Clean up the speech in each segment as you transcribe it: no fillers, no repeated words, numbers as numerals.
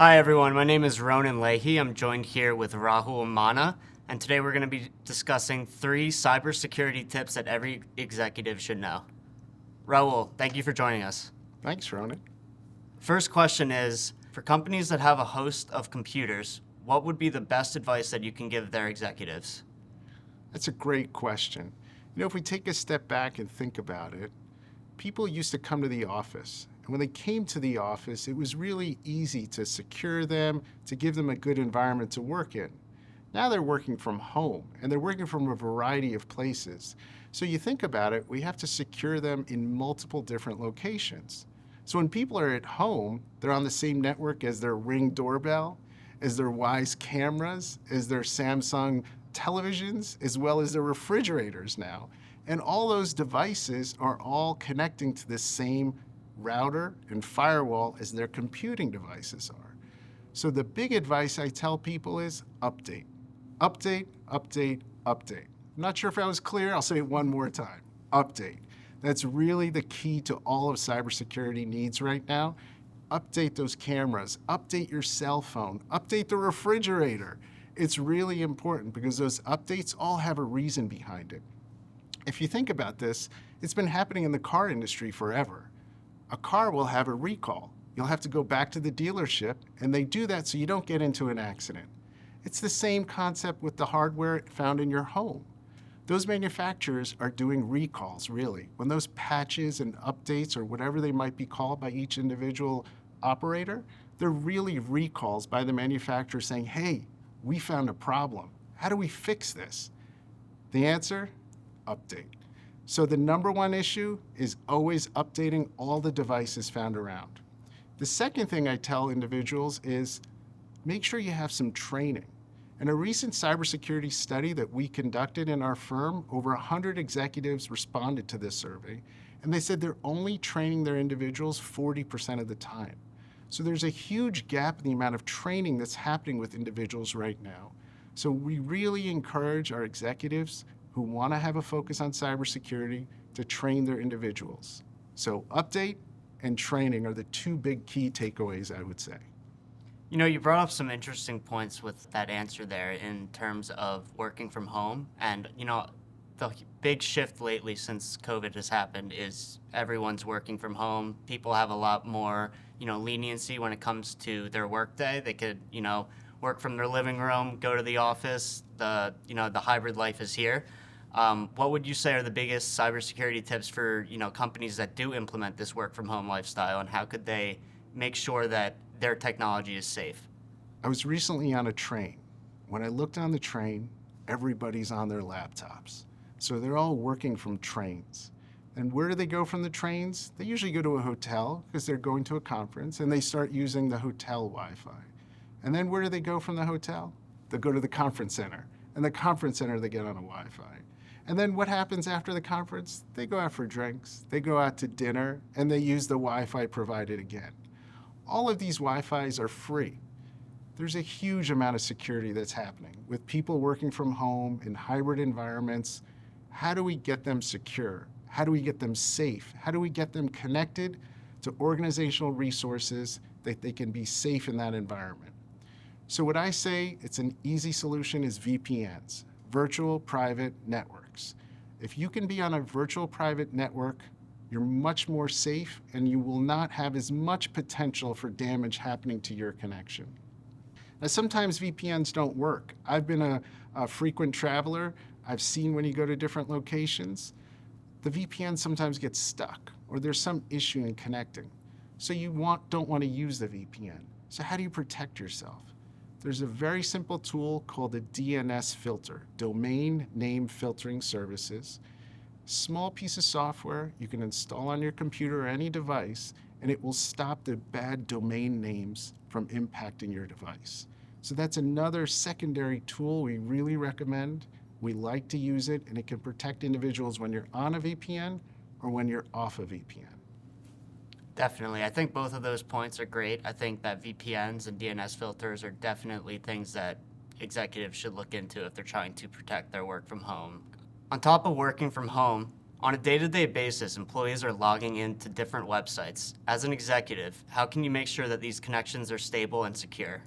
Hi everyone, my name is Ronan Leahy. I'm joined here with Rahul Mana, and today we're going to be discussing 3 cybersecurity tips that every executive should know. Rahul, thank you for joining us. Thanks, Ronan. First question is, for companies that have a host of computers, what would be the best advice that you can give their executives? That's a great question. If we take a step back and think about it, people used to come to the office. And when they came to the office, it was really easy to secure them, to give them a good environment to work in. Now they're working from home, and they're working from a variety of places. So you think about it, we have to secure them in multiple different locations. So when people are at home, they're on the same network as their Ring doorbell, as their Wise cameras, as their Samsung televisions, as well as their refrigerators now. And all those devices are all connecting to the same router and firewall as their computing devices are. So the big advice I tell people is update. Update, update, update. I'm not sure if I was clear. I'll say it one more time. Update. That's really the key to all of cybersecurity needs right now. Update those cameras, update your cell phone, update the refrigerator. It's really important because those updates all have a reason behind it. If you think about this, it's been happening in the car industry forever. A car will have a recall. You'll have to go back to the dealership, and they do that so you don't get into an accident. It's the same concept with the hardware found in your home. Those manufacturers are doing recalls, really. When those patches and updates, or whatever they might be called by each individual operator, they're really recalls by the manufacturer saying, hey, we found a problem. How do we fix this? The answer? Update. So the number one issue is always updating all the devices found around. The second thing I tell individuals is make sure you have some training. In a recent cybersecurity study that we conducted in our firm, over 100 executives responded to this survey, and they said they're only training their individuals 40% of the time. So there's a huge gap in the amount of training that's happening with individuals right now. So we really encourage our executives who want to have a focus on cybersecurity to train their individuals. So update and training are the 2 big key takeaways, I would say. You know, you brought up some interesting points with that answer there in terms of working from home. And, the big shift lately since COVID has happened is everyone's working from home. People have a lot more, leniency when it comes to their workday. They could, work from their living room, go to the office. The hybrid life is here. What would you say are the biggest cybersecurity tips for, companies that do implement this work from home lifestyle, and how could they make sure that their technology is safe? I was recently on a train. When I looked on the train, everybody's on their laptops. So they're all working from trains. And where do they go from the trains? They usually go to a hotel because they're going to a conference, and they start using the hotel Wi-Fi. And then where do they go from the hotel? They go to the conference center. And the conference center, they get on a Wi-Fi. And then what happens after the conference? They go out for drinks, they go out to dinner, and they use the Wi-Fi provided again. All of these Wi-Fis are free. There's a huge amount of security that's happening with people working from home in hybrid environments. How do we get them secure? How do we get them safe? How do we get them connected to organizational resources that they can be safe in that environment? So what I say, it's an easy solution, is VPNs, virtual private networks. If you can be on a virtual private network, you're much more safe, and you will not have as much potential for damage happening to your connection. Now, sometimes VPNs don't work. I've been a frequent traveler. I've seen when you go to different locations, the VPN sometimes gets stuck, or there's some issue in connecting. So you don't want to use the VPN. So how do you protect yourself? There's a very simple tool called the DNS Filter, Domain Name Filtering Services. Small piece of software you can install on your computer or any device, and it will stop the bad domain names from impacting your device. So that's another secondary tool we really recommend. We like to use it, and it can protect individuals when you're on a VPN or when you're off a VPN. Definitely. I think both of those points are great. I think that VPNs and DNS filters are definitely things that executives should look into if they're trying to protect their work from home. On top of working from home, On a day-to-day basis, employees are logging into different websites. As an executive, how can you make sure that these connections are stable and secure?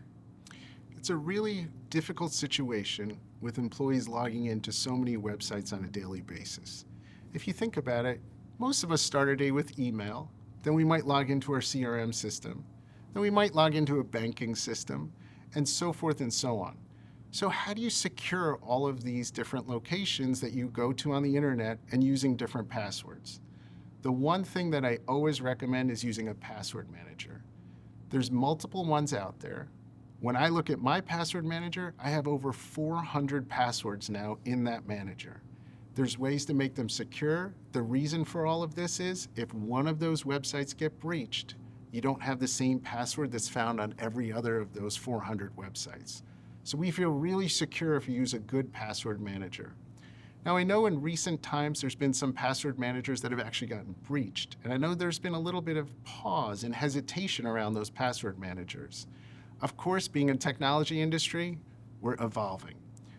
It's a really difficult situation with employees logging into so many websites on a daily basis. If you think about it, most of us start our day with email, then we might log into our CRM system, then we might log into a banking system, and so forth and so on. So how do you secure all of these different locations that you go to on the internet and using different passwords? The one thing that I always recommend is using a password manager. There's multiple ones out there. When I look at my password manager, I have over 400 passwords now in that manager. There's ways to make them secure. The reason for all of this is if one of those websites get breached, you don't have the same password that's found on every other of those 400 websites. So we feel really secure if you use a good password manager. Now I know in recent times there's been some password managers that have actually gotten breached. And I know there's been a little bit of pause and hesitation around those password managers. Of course, being in the technology industry, we're evolving.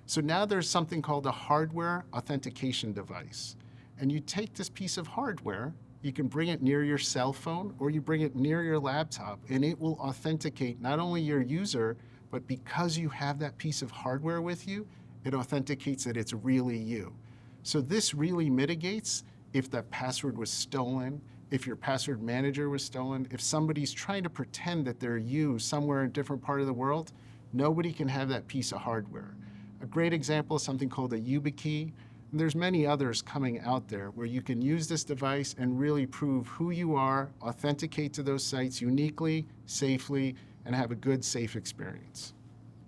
So now there's something called a hardware authentication device. And you take this piece of hardware, you can bring it near your cell phone or you bring it near your laptop, and it will authenticate not only your user, but because you have that piece of hardware with you, it authenticates that it's really you. So this really mitigates if that password was stolen, if your password manager was stolen, if somebody's trying to pretend that they're you somewhere in a different part of the world, nobody can have that piece of hardware. A great example is something called a YubiKey. And there's many others coming out there where you can use this device and really prove who you are, authenticate to those sites uniquely, safely, and have a good, safe experience.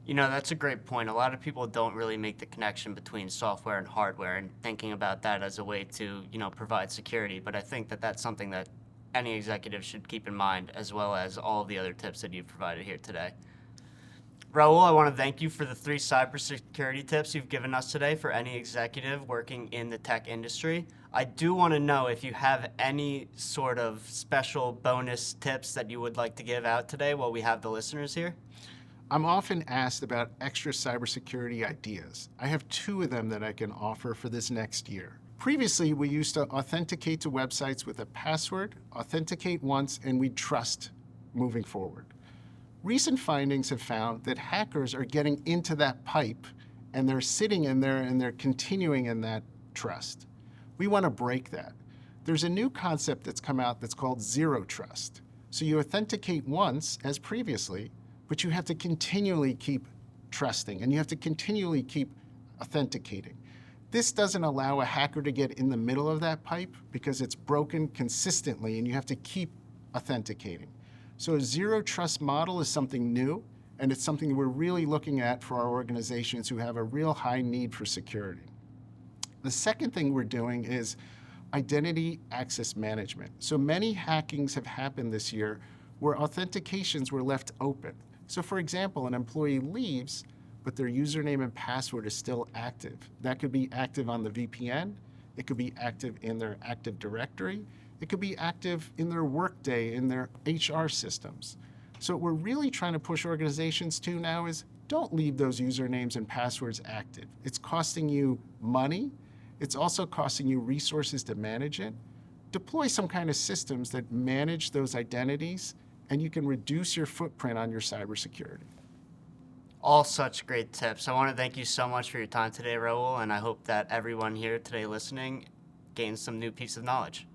You know, that's a great point. A lot of people don't really make the connection between software and hardware and thinking about that as a way to, provide security. But I think that that's something that any executive should keep in mind, as well as all of the other tips that you've provided here today. Raul, I want to thank you for the 3 cybersecurity tips you've given us today for any executive working in the tech industry. I do want to know if you have any sort of special bonus tips that you would like to give out today while we have the listeners here. I'm often asked about extra cybersecurity ideas. I have 2 of them that I can offer for this next year. Previously, we used to authenticate to websites with a password, authenticate once, and we'd trust moving forward. Recent findings have found that hackers are getting into that pipe and they're sitting in there and they're continuing in that trust. We want to break that. There's a new concept that's come out that's called zero trust. So you authenticate once, as previously, but you have to continually keep trusting and you have to continually keep authenticating. This doesn't allow a hacker to get in the middle of that pipe because it's broken consistently and you have to keep authenticating. So a zero trust model is something new, and it's something we're really looking at for our organizations who have a real high need for security. The second thing we're doing is identity access management. So many hackings have happened this year where authentications were left open. So for example, an employee leaves, but their username and password is still active. That could be active on the VPN. It could be active in their Active Directory. It could be active in their Workday, in their HR systems. So what we're really trying to push organizations to now is don't leave those usernames and passwords active. It's costing you money. It's also costing you resources to manage it. Deploy some kind of systems that manage those identities, and you can reduce your footprint on your cybersecurity. All such great tips. I want to thank you so much for your time today, Raul, and I hope that everyone here today listening gains some new piece of knowledge.